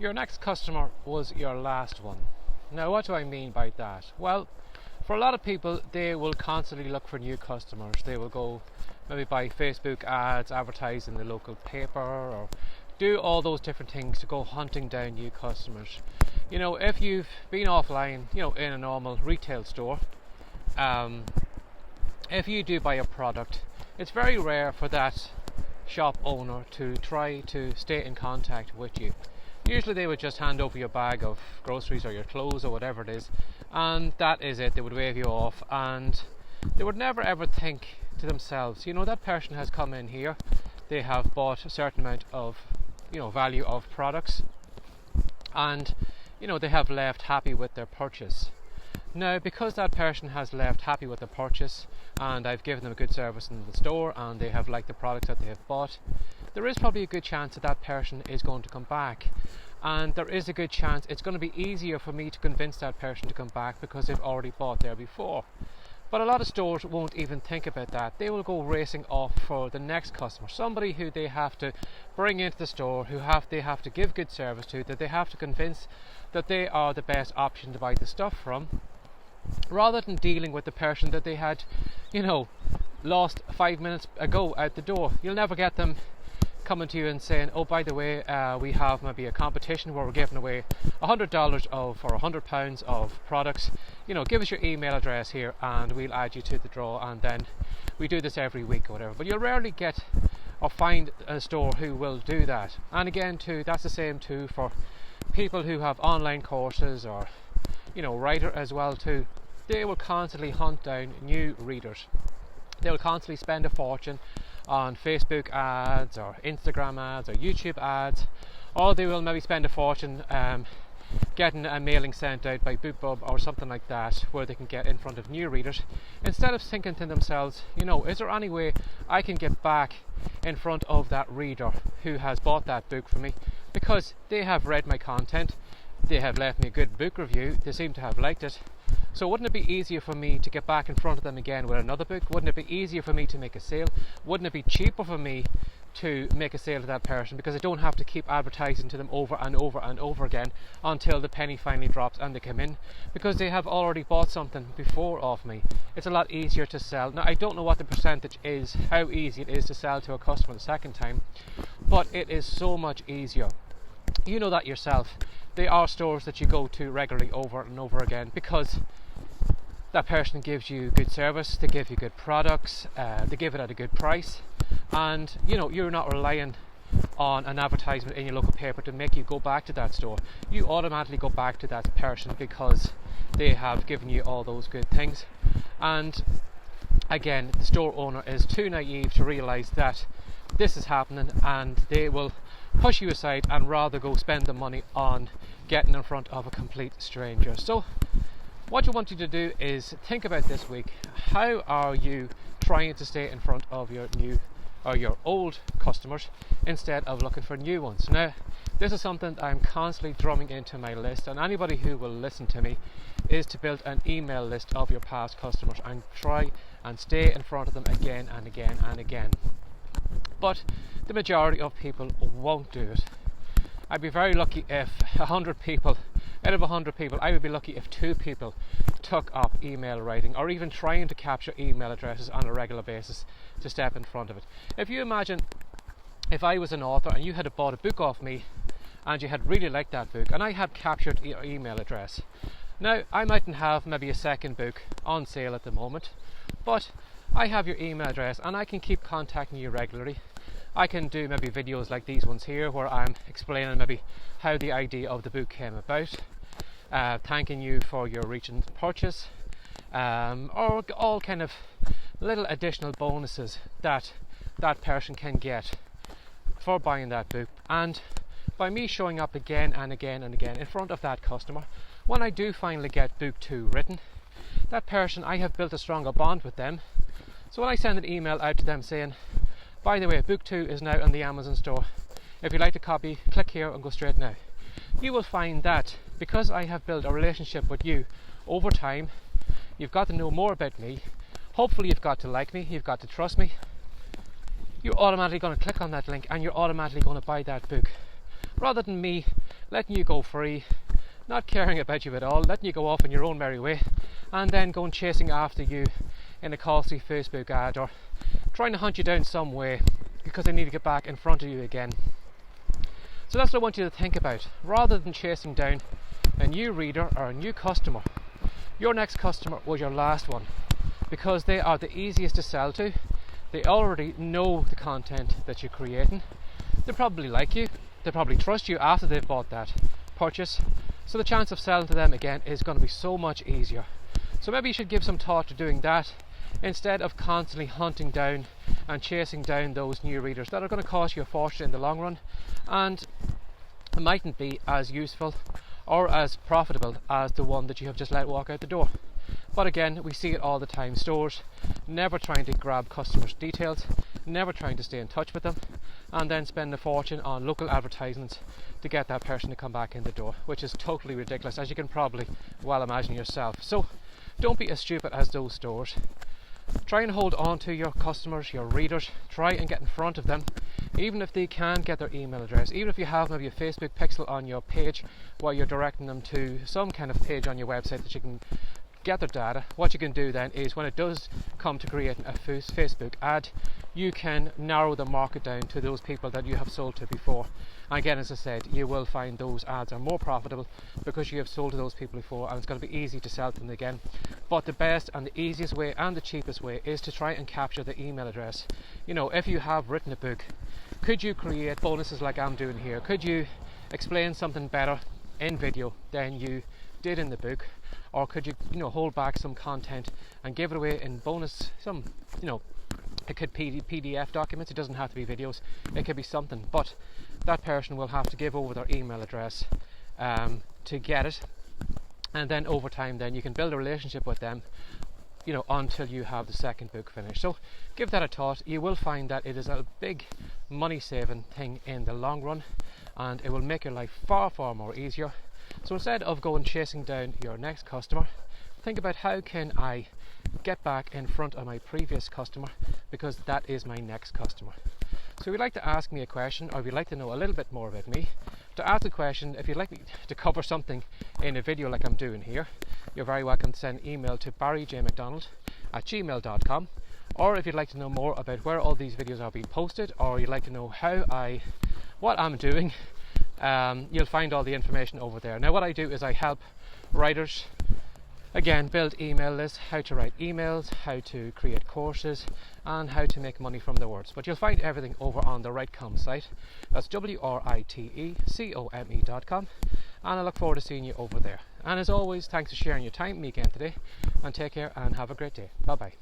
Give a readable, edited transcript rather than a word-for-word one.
Your next customer was your last one. Now, what do I mean by that? Well, for a lot of people, they will constantly look for new customers. They will go maybe buy Facebook ads, advertise in the local paper, or do all those different things to go hunting down new customers. You know, if you've been offline, you know, in a normal retail store, if you do buy a product, it's very rare for that shop owner to try to stay in contact with you. Usually they would just hand over your bag of groceries or your clothes or whatever it is, and that is it. They would wave you off, and they would never ever think to themselves, you know, that person has come in here, they have bought a certain amount of, you know, value of products, and, you know, they have left happy with their purchase. Now, because that person has left happy with the purchase and I've given them a good service in the store and they have liked the products that they have bought, there is probably a good chance that that person is going to come back, and there is a good chance it's going to be easier for me to convince that person to come back because they've already bought there before. But a lot of stores won't even think about that. They will go racing off for the next customer, somebody who they have to bring into the store, who they have to give good service to, that they have to convince that they are the best option to buy the stuff from, rather than dealing with the person that they had, you know, lost 5 minutes ago out the door. You'll never get them coming to you and saying, oh, by the way, we have maybe a competition where we're giving away $100 or £100 of products. You know, give us your email address here and we'll add you to the draw, and then we do this every week or whatever. But you'll rarely get or find a store who will do that. And again, too, that's the same too for people who have online courses, or, you know, writer as well too. They will constantly hunt down new readers. They'll constantly spend a fortune on Facebook ads or Instagram ads or YouTube ads, or they will maybe spend a fortune getting a mailing sent out by BookBub or something like that, where they can get in front of new readers, instead of thinking to themselves, you know, is there any way I can get back in front of that reader who has bought that book for me, because they have read my content, they have left me a good book review, they seem to have liked it. So wouldn't it be easier for me to get back in front of them again with another book? Wouldn't it be easier for me to make a sale? Wouldn't it be cheaper for me to make a sale to that person, because I don't have to keep advertising to them over and over and over again until the penny finally drops and they come in, because they have already bought something before of me. It's a lot easier to sell. Now, I don't know what the percentage is, how easy it is to sell to a customer the second time, but it is so much easier. You know that yourself. There are stores that you go to regularly over and over again because that person gives you good service, they give you good products, they give it at a good price, and you know, you're not relying on an advertisement in your local paper to make you go back to that store. You automatically go back to that person because they have given you all those good things. And again, the store owner is too naive to realise that this is happening, and they will push you aside and rather go spend the money on getting in front of a complete stranger. So what I want you to do is think about this week. How are you trying to stay in front of your new or your old customers instead of looking for new ones? Now, this is something that I'm constantly drumming into my list, and anybody who will listen to me, is to build an email list of your past customers and try and stay in front of them again and again and again. But the majority of people won't do it. I'd be very lucky if 100 people, out of 100 people, I would be lucky if 2 people took up email writing, or even trying to capture email addresses on a regular basis to step in front of it. If you imagine if I was an author and you had bought a book off me and you had really liked that book and I had captured your email address. Now, I mightn't have maybe a second book on sale at the moment, but I have your email address and I can keep contacting you regularly. I can do maybe videos like these ones here where I'm explaining maybe how the idea of the book came about, thanking you for your recent purchase, or all kind of little additional bonuses that that person can get for buying that book. And by me showing up again and again and again in front of that customer, when I do finally get book 2 written, that person, I have built a stronger bond with them. So when I send an email out to them saying, by the way, book 2 is now on the Amazon store, if you'd like to copy, click here and go straight now, you will find that because I have built a relationship with you over time, you've got to know more about me, hopefully you've got to like me, you've got to trust me, you're automatically going to click on that link and you're automatically going to buy that book, rather than me letting you go free, not caring about you at all, letting you go off in your own merry way, and then going chasing after you in a costly Facebook ad, or trying to hunt you down some way because they need to get back in front of you again. So that's what I want you to think about. Rather than chasing down a new reader or a new customer, your next customer was your last one, because they are the easiest to sell to. They already know the content that you're creating. They probably like you. They probably trust you after they've bought that purchase. So the chance of selling to them again is going to be so much easier. So maybe you should give some thought to doing that instead of constantly hunting down and chasing down those new readers that are going to cost you a fortune in the long run, and mightn't be as useful or as profitable as the one that you have just let walk out the door. But again, we see it all the time. Stores never trying to grab customers' details, never trying to stay in touch with them, and then spend a fortune on local advertisements to get that person to come back in the door, which is totally ridiculous, as you can probably well imagine yourself. So don't be as stupid as those stores. Try and hold on to your customers, your readers. Try and get in front of them, even if they can get their email address, even if you have maybe a Facebook pixel on your page where you're directing them to some kind of page on your website that you can get their data. What you can do then is, when it does come to creating a Facebook ad, you can narrow the market down to those people that you have sold to before. And again, as I said, you will find those ads are more profitable because you have sold to those people before, and it's going to be easy to sell to them again. But the best and the easiest way and the cheapest way is to try and capture the email address. You know, if you have written a book, could you create bonuses like I'm doing here? Could you explain something better in video than you did in the book? Or could you, hold back some content and give it away in bonus, it could be PDF documents, it doesn't have to be videos, it could be something, but that person will have to give over their email address to get it, and then over time then you can build a relationship with them, until you have the second book finished. So give that a thought. You will find that it is a big money saving thing in the long run, and it will make your life far, far more easier. So instead of going chasing down your next customer, think about, how can I get back in front of my previous customer, because that is my next customer. So if you'd like to ask me a question, or if you'd like to know a little bit more about me, to ask a question, if you'd like me to cover something in a video like I'm doing here, you're very welcome to send an email to barryjmcdonald@gmail.com. Or if you'd like to know more about where all these videos are being posted, or you'd like to know what I'm doing, you'll find all the information over there. Now what I do is I help writers, again, build email lists, how to write emails, how to create courses, and how to make money from their words. But you'll find everything over on the Writecom site. That's writecome.com, and I look forward to seeing you over there. And as always, thanks for sharing your time with me again today, and take care and have a great day. Bye bye.